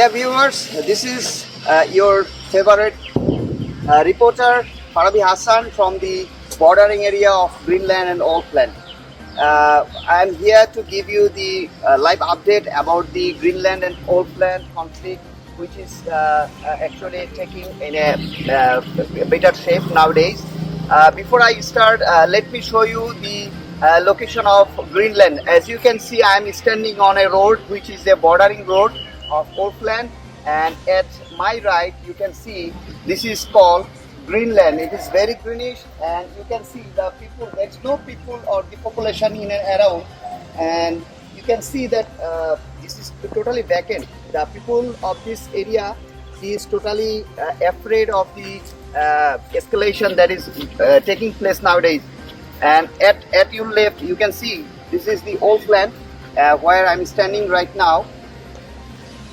Dear viewers, this is your favorite reporter Farabi Hassan from the bordering area of Greenland and Wolfland. I am here to give you the live update about the Greenland and Wolfland conflict, which is actually taking in a better shape nowadays. Before I start, let me show you the location of Greenland. As you can see, I am standing on a road which is a bordering road of Wolfland, and at my right you can see this is called Greenland. It is very greenish, and you can see the people, there's no people or the population in and around, and you can see that this is totally vacant. The people of this area is totally afraid of the escalation that is taking place nowadays. And at your left you can see this is the Wolfland where I'm standing right now.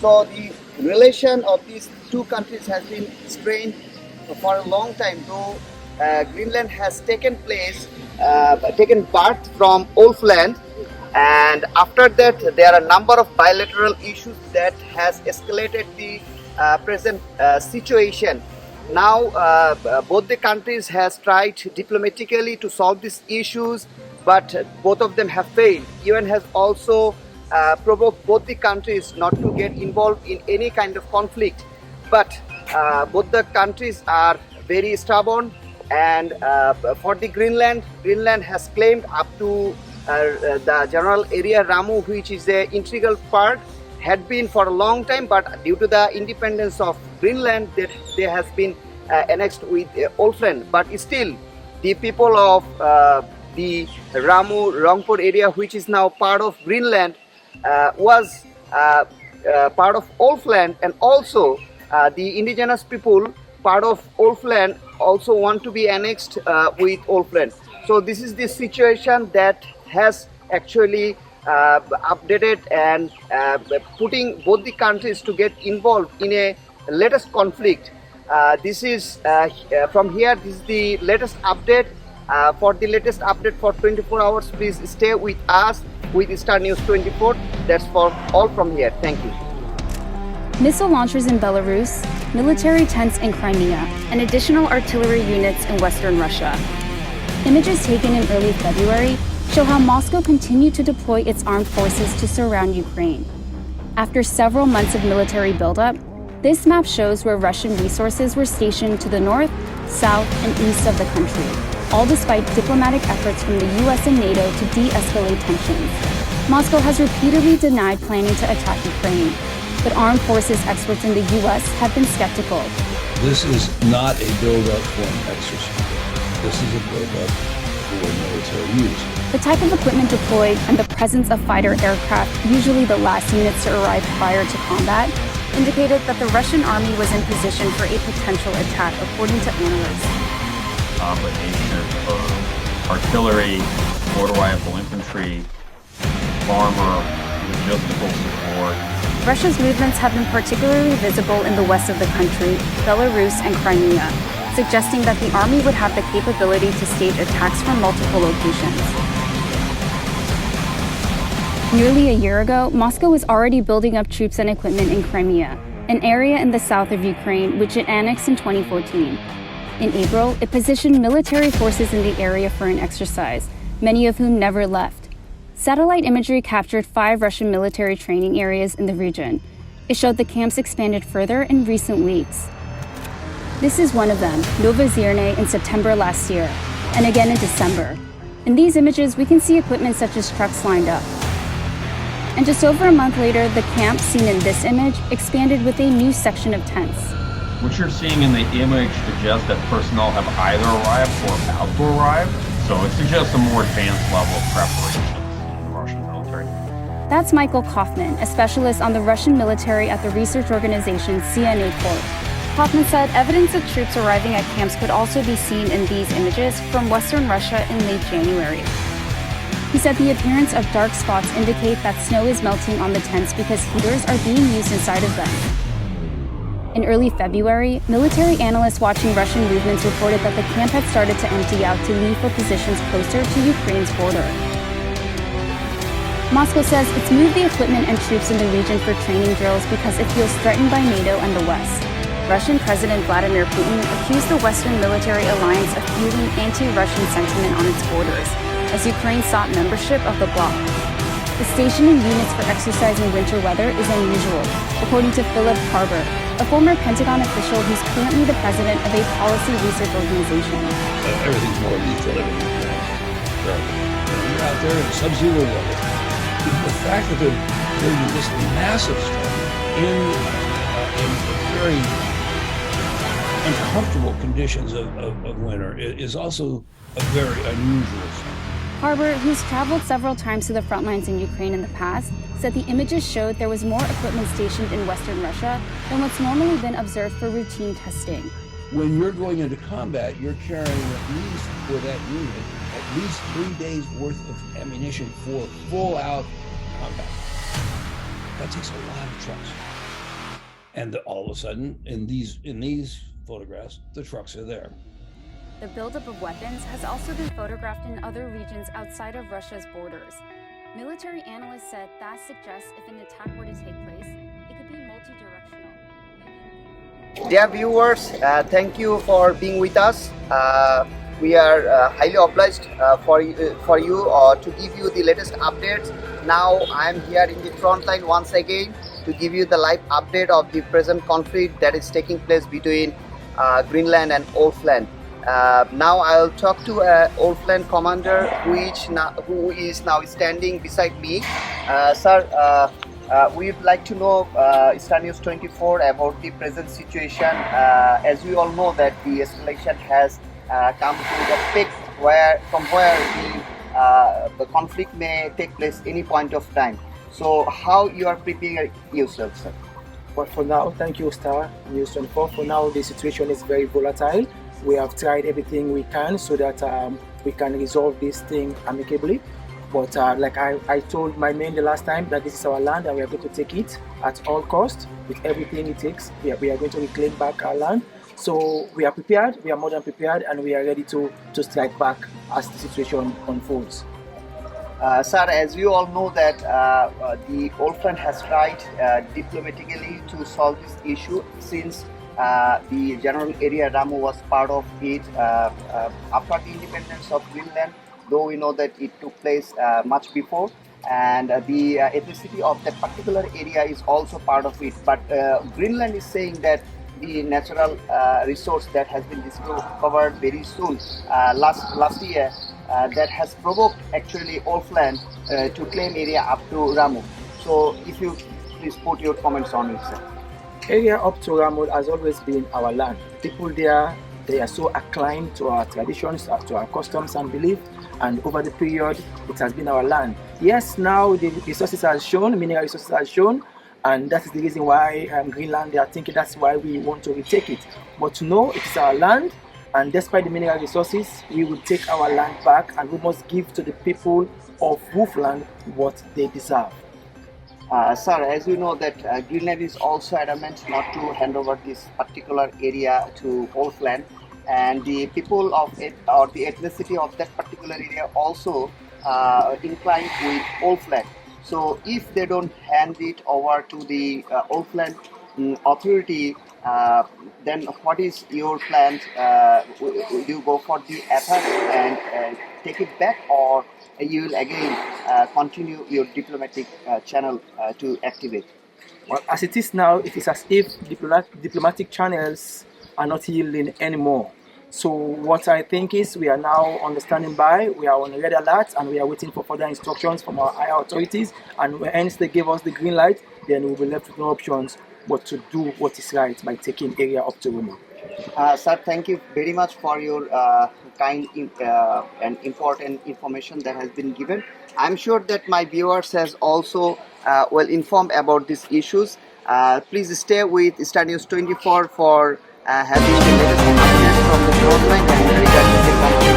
So the relation of these two countries has been strained for a long time, though Greenland has taken birth from Wolfland, and after that there are a number of bilateral issues that has escalated the present situation. Now both the countries has tried diplomatically to solve these issues, but both of them have failed. UN has also provoked both the countries not to get involved in any kind of conflict, but both the countries are very stubborn, and for the Greenland has claimed up to the general area Ramu, which is an integral part, had been for a long time, but due to the independence of Greenland, they has been annexed with Wolfland. But still, the people of the Ramu Rangpur area, which is now part of Greenland, was part of Wolfland, and also the indigenous people part of Wolfland also want to be annexed with Wolfland. So this is the situation that has actually updated and putting both the countries to get involved in a latest conflict. This is from here, this is the latest update. For the latest update for 24 hours, please stay with us with Star News 24. That's for all from here. Thank you. Missile launchers in Belarus, military tents in Crimea, and additional artillery units in western Russia. Images taken in early February show how Moscow continued to deploy its armed forces to surround Ukraine. After several months of military buildup, this map shows where Russian resources were stationed to the north, south, and east of the country, all despite diplomatic efforts from the US and NATO to de-escalate tensions. Moscow has repeatedly denied planning to attack Ukraine, but armed forces experts in the US have been skeptical. This is not a build-up for an exercise. This is a build-up for military use. The type of equipment deployed and the presence of fighter aircraft, usually the last units to arrive prior to combat, indicated that the Russian army was in position for a potential attack, according to analysts. Combination of artillery, motor rifle infantry, armor, logistical support. Russia's movements have been particularly visible in the west of the country, Belarus and Crimea, suggesting that the army would have the capability to stage attacks from multiple locations. Nearly a year ago, Moscow was already building up troops and equipment in Crimea, an area in the south of Ukraine which it annexed in 2014. In April, it positioned military forces in the area for an exercise, many of whom never left. Satellite imagery captured 5 Russian military training areas in the region. It showed the camps expanded further in recent weeks. This is one of them, Novozirne, in September last year, and again in December. In these images, we can see equipment such as trucks lined up. And just over a month later, the camp seen in this image expanded with a new section of tents. What you're seeing in the image suggests that personnel have either arrived or about to arrive, so it suggests a more advanced level of preparation in the Russian military. That's Michael Kaufman, a specialist on the Russian military at the research organization CNA Corp. Kaufman said evidence of troops arriving at camps could also be seen in these images from western Russia in late January. He said the appearance of dark spots indicate that snow is melting on the tents because heaters are being used inside of them. In early February, military analysts watching Russian movements reported that the camp had started to empty out to leave for positions closer to Ukraine's border. Moscow says it's moved the equipment and troops in the region for training drills because it feels threatened by NATO and the West. Russian President Vladimir Putin accused the Western military alliance of fueling anti-Russian sentiment on its borders, as Ukraine sought membership of the bloc. The stationing units for exercising winter weather is unusual, according to Philip Harbour, a former Pentagon official who's currently the president of a policy research organization. Everything's more lethal than Ukraine. Right. You're out there in sub-zero weather. The fact that they're doing this massive stuff in very uncomfortable conditions of winter is also a very unusual thing. Harbour, who's traveled several times to the front lines in Ukraine in the past, said the images showed there was more equipment stationed in Western Russia than what's normally been observed for routine testing. When you're going into combat, you're carrying at least, for that unit, at least 3 days worth of ammunition for full-out combat. That takes a lot of trucks. And all of a sudden, in these photographs, the trucks are there. The buildup of weapons has also been photographed in other regions outside of Russia's borders. Military analysts said that suggests if an attack were to take place, it could be multi-directional. Dear viewers, thank you for being with us. We are highly obliged for you to give you the latest updates. Now I am here in the front line once again to give you the live update of the present conflict that is taking place between Greenland and Wolfland. Now I'll talk to Wolfland commander who is now standing beside me. Sir, we'd like to know Star News 24 about the present situation. As we all know that the escalation has come to the peak from where the conflict may take place any point of time. So how you are preparing yourself, sir? But for now, thank you, Star News 24. For now, the situation is very volatile. We have tried everything we can so that we can resolve this thing amicably. But like I told my men the last time, that this is our land and we are going to take it at all costs with everything it takes. We are going to reclaim back our land. So we are prepared, we are more than prepared, and we are ready to strike back as the situation unfolds. Sir, as you all know that the Wolfland has tried diplomatically to solve this issue since the general area Ramu was part of it after the independence of Greenland, though we know that it took place much before, and the ethnicity of that particular area is also part of it. But Greenland is saying that the natural resource that has been discovered very soon, last year, that has provoked actually Wolfland to claim area up to Ramu. So if you please put your comments on it, sir. Area up to Ramu has always been our land. People there, they are so acclaimed to our traditions, to our customs and beliefs, and over the period, it has been our land. Yes, now the resources are shown, mineral resources are shown, and that is the reason why Greenland, they are thinking that's why we want to retake it. But no, it is our land, and despite the mineral resources, we will take our land back, and we must give to the people of Wolfland what they deserve. Sir, as you know that Greenland is also adamant not to hand over this particular area to Wolfland, and the people of it, or the ethnicity of that particular area also inclined with Wolfland. So if they don't hand it over to the Wolfland authority, then what is your plan? Will you go for the attack and take it back, or you will again continue your diplomatic channel to activate? Well, as it is now, it is as if diplomatic channels are not yielding anymore. So what I think is we are now on the standing by, we are on red alert, and we are waiting for further instructions from our higher authorities, and hence they give us the green light, then we will be left with no options but to do what is right by taking area up to Ramu. Sir, thank you very much for your kind and important information that has been given. I'm sure that my viewers has also well informed about these issues. Please stay with Star News 24 for having the latest updates from the front line and regarding the conflict.